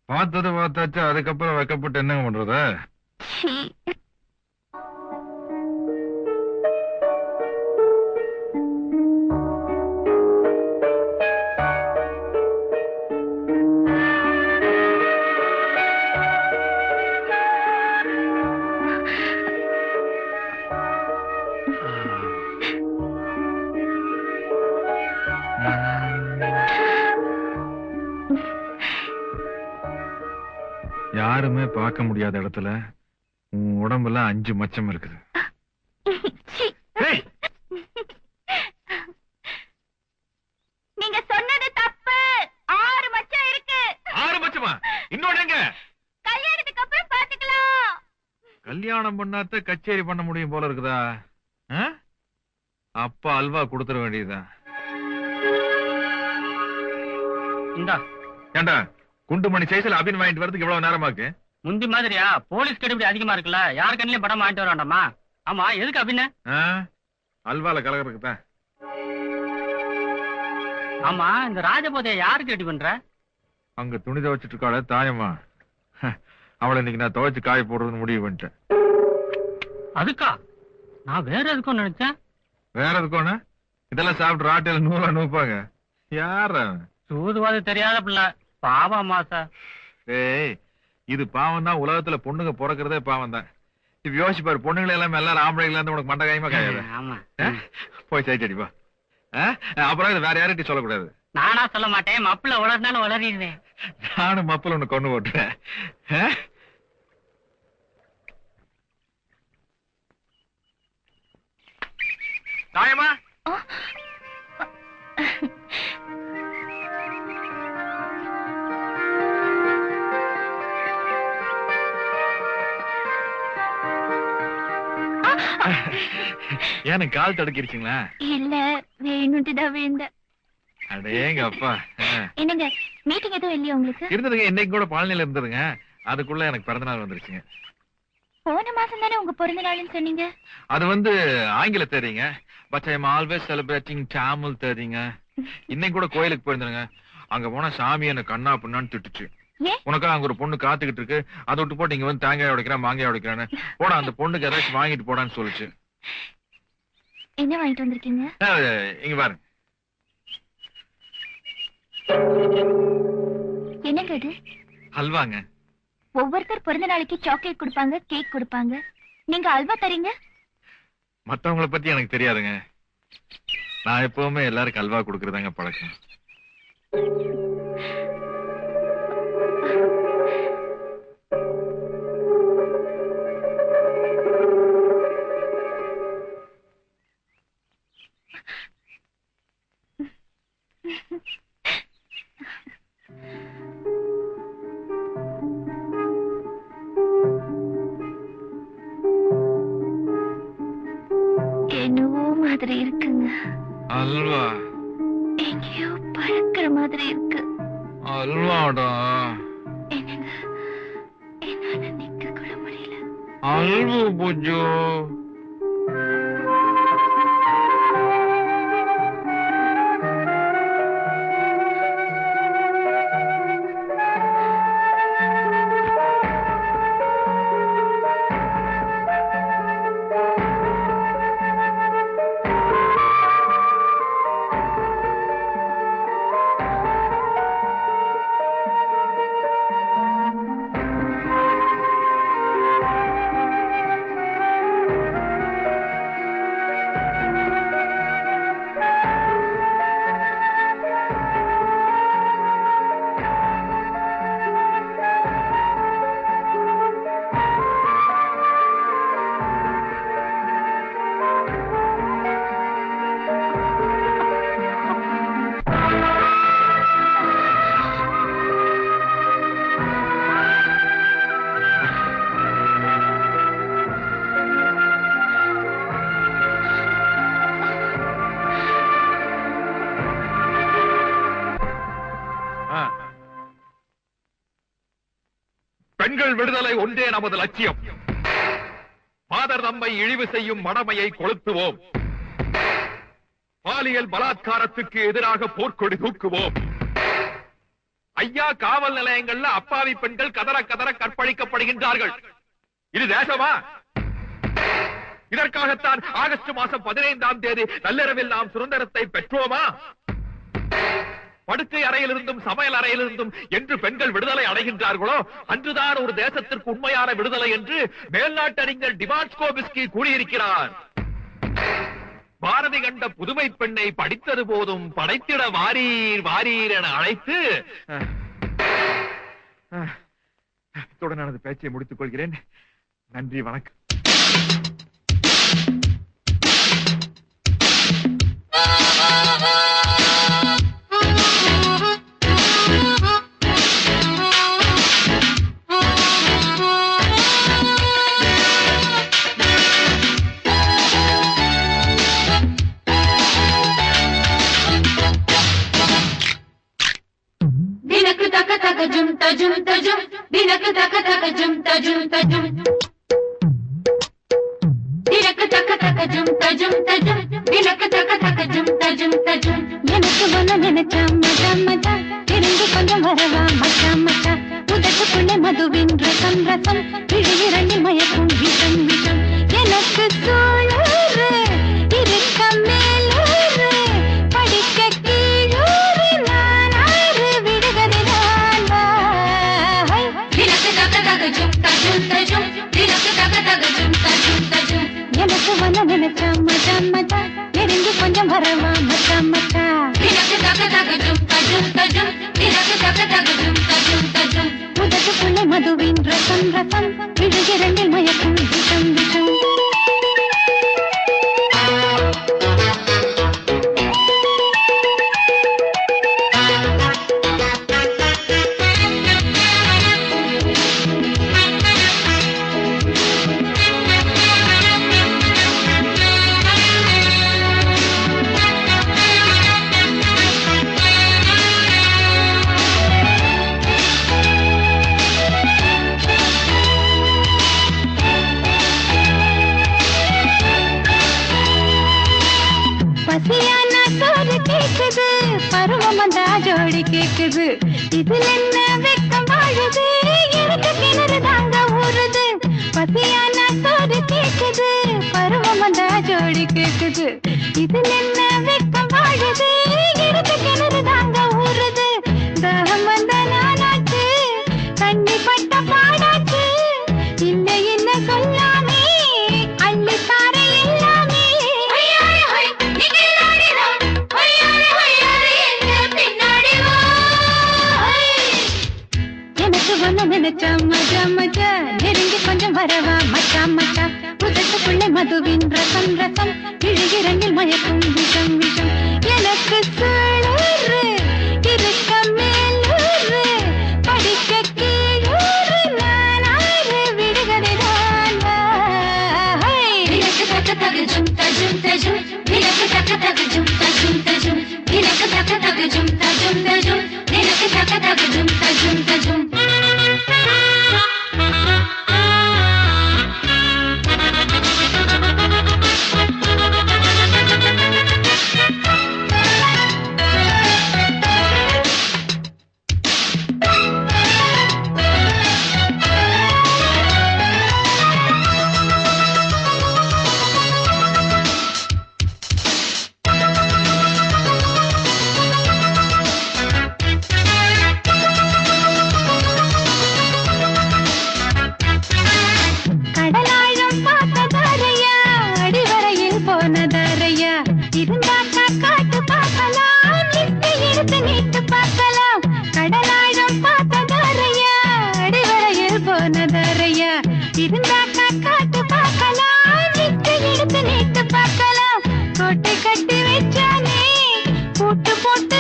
பார்த்தது பார்த்தாச்சு, அதுக்கப்புறம் வைக்கப்பட்டு என்னங்க பண்றது? யாருமே பார்க்க முடியாத இடத்துல உன் உடம்புல 5 மச்சம் இருக்குது. நீங்க சொன்னது தப்பு. 6 மச்சம் இருக்கு. 6 மச்சமா? இன்னொன்னு எங்க? கல்யாணத்துக்கு அப்புறம் பாத்துக்கலாம். கல்யாணம் பண்ணாத கச்சேரி பண்ண முடியும் போல இருக்குதா? அப்பா அல்வா கொடுத்துட வேண்டியதுதான். ஏண்டா குண்டுமணி சைஸ்ல அபின் வாங்கிட்டு வரதுக்கு இவ்வளவு நேரமாக்கு? முந்தி மாதிரியா போலீஸ் கடுபடி அதிகமா இருக்குல்ல, யாரு கண்ணிலையும் படம் வாங்கிட்டு வராண்டாமா? ஆமா, எதுக்கு அபின்னு? அல்வால கலகறதுக்குதான். ஆமா, இந்த ராஜபோதைய யாருக்கு ரெடி பண்ற? அங்க துணி துவைச்சிட்டு இருக்காள தாயம்மா, அவளை இன்னைக்கு நான் துவைச்சு காய போடுறதுன்னு முடிவு பண்ணிட்டேன். அதுக்கா? நான் வேற எதுக்கும் நினைச்சேன். வேற எதுக்கோன்னு? இதெல்லாம் சாப்பிட்டு ராட்டையில நூலா நூப்பாங்க. யார சூதுவாது தெரியாத பிள்ளை, பாவம் மாசா. ஏய், இது பாவம் தான். உலகத்துல பொண்ணுங்க பிறக்கிறதே பாவம் தான். இப்ப யோசிப்பாரு, பொண்ணுங்களை எல்லாம் எல்லாரும் ஆம்பளைங்களா இருந்து உனக்கு மண்ட காயமா காயாது. ஆமா, போய் சைட் அடிப்பா. அப்புறம் இது வேற யார்கிட்டயும் சொல்லக்கூடாது. நானா சொல்ல மாட்டேன், மப்புல உளர்னாலும் உளறிடுவேன். நானும் மப்புல ஒண்ணு கொண்டு போட்டுறேன். தாயம்மா, ஏன்னு கால் தடுக்கிருச்சுங்களா? இல்ல, வேணுட்டுதான் விழுந்த. அடேங்க அப்பா. என்னங்க மீட்டிங் எதுவும் இல்லையா உங்களுக்கு? இருந்ததுங்க, இன்னைக்கு கூட பழனியில இருந்ததுங்க. அதுக்குள்ள எனக்கு பிறந்த நாள் வந்துருச்சுங்க. போன மாசம் தானே உங்க பிறந்த நாள்னு சொன்னீங்க. அது வந்து ஆங்கில தெரியுங்க. But I am always celebrating Tamil தெரியுங்க. இன்னைக்கு கூட கோயிலுக்கு போயிருந்தேங்க. அங்க போனா சாமி என்ன கண்ணா புண்ணான்னு திட்டுச்சு. உனக்கா அங்க ஒரு பொண்ணு காத்துக்கிட்டு இருக்கு, அதை விட்டு போட்டு இங்க வந்து தேங்காய் உடைக்கிறேன் மாங்காய் உடைக்கிறான்னு போட, அந்த பொண்ணுக்கு ஏதாச்சும் வாங்கிட்டு போடான்னு சொல்லிச்சு. என்ன வாங்கிட்டு வந்திருக்கீங்க? இங்க பாருங்க. என்னங்க இது? அல்வாங்க. ஒவ்வொருத்தர் பிறந்த நாளைக்கு சாக்லேட் கொடுப்பாங்க, கேக் கொடுப்பாங்க. நீங்க அல்வா தரீங்க? மத்தவங்கள பத்தி எனக்கு தெரியாதுங்க. நான் எப்பவுமே எல்லாருக்கும் அல்வா கொடுக்கறதாங்க பழக்கம். என்னவோ மாதிரி இருக்குங்க. அல்வா எங்கேயோ பறக்கிற மாதிரி இருக்கு. அல்வாடா. என்னங்க, என்னால நிக்க கூட முடியல. அல்வா பூஜோ. பெண்கள் விடுதலை ஒன்றே நமது லட்சியம். மாதர் நம்மை இழிவு செய்யும் மடமையை கொளுத்துவோம். பாலியல் பலாத்காரத்துக்கு எதிராக போர்க்கொடி தூக்குவோம். ஐயா காவல் நிலையங்கள்ல அப்பாவி பெண்கள் கதற கதற கற்பழிக்கப்படுகின்றார்கள். இது தேசமா? இதற்காகத்தான் ஆகஸ்ட் மாதம் 15ஆம் தேதி நள்ளிரவில் நாம் சுதந்திரத்தை பெற்றோமா? படுக்கை அறையிலிருந்தும் சமையல் அறையிலிருந்தும் என்று பெண்கள் விடுதலை அடைகின்றார்களோ அன்றுதான் ஒரு தேசத்திற்கு உண்மையான விடுதலை என்று மேல்நாட்டறிஞர் டிமான்ஸ்கோபிஸ்கி கூறியிருக்கிறார். பாரதி கண்ட புதுமை பெண்ணை படித்தது போதும் படைத்திட வாரீர் வாரீர் என அழைத்து தொடர்ந்து பேச்சை முடித்துக் கொள்கிறேன். நன்றி, வணக்கம். Tajum tajum tajum, dinak taka taka jum tajum tajum. Dinak taka taka jum tajum tajum, dinak taka taka jum tajum tajum. எனக்கு வன நினைச்சா மஜா மஜா, இருந்து கொஞ்சம் வரவா மச்சா மச்சா. உதட்டுக்குள்ளே மதுவின் ரசம் ரசம், விழிரண்டில் மயக்கும் விஷம் விஷம். எனக்கு சூழறு இருக்க மேலூறு, படிக்க கீழூறு நானாறு விடுகதை நான் வா. தினக்கு தக தக ஜும் தஜும் தஜும், தினக்கு தக தக ஜும் தஜும் தஜும். எனக்கு வன நினைச்சா மஜா மஜா, நெருங்கி கொஞ்சம் வரவா மச்சா மச்சா. தினக்கு தக தக ஜும் தஜும் தஜும், தினக்கு தக தக ஜும் தஜும் தஜும். உதட்டுக்குள்ளே மதுவின் ரசம் ரசம், விழிரண்டில் மயக்கும் விஷம் விஷம். பசியான சோறு கேக்குது, பருவம் வந்தா ஜோடி கேக்குது. இதில் என்ன வெக்கம் வாழுது, எனக்கு கிணறு தாங்க ஊறுது. பசியான சோறு கேக்குது, பருவம் வந்தா ஜோடி கேக்குது. இதில் என்ன வெக்கம் வாழுது, எனக்கு கிணறு தாங்க ஊறுது. தாகம் வந்த நானாச்சு, தண்ணி பட்ட பாடாச்சு. இல்லை என்ன சொல்லாமே அள்ளி தாரை எல்லாமே. எனக்கு வன நினைச்சா மஜா மஜா, நெருங்கி கொஞ்சம் வரவா மச்சா மச்சா. உதட்டுக்குள்ளே மதுவின் ரசம் ரசம், விழிரண்டில் மயக்கும் விஷம் விஷம். எனக்கு சூழறு இருக்க மேலூறு, படிக்க கீழூறு நானாறு விடுகதை தான் வா. தினக்கு தக தக ஜும் தஜும் தஜும், தினக்கு தக தக ஜும் தஜும் தஜும், தினக்கு தக தக ஜும் தஜும் தஜும், தினக்கு தக தக ஜும் தஜும் தஜும். கடலாழம் பார்த்ததாரையா, அடிவரையில் போனதாரையா. இருந்தாக்கா காட்டு பார்க்கலாம், லிஸ்ட் எடுத்து நீட்டு பார்க்கலாம். கடலாழம் பார்த்ததாரையா, அடிவரையில் போனதாரையா. இருந்தாக்கா காட்டு பார்க்கலாம், லிஸ்ட் எடுத்து நீட்டு பார்க்கலாம். கோட்டை கட்டி வச்சானே, பூட்டு போட்டு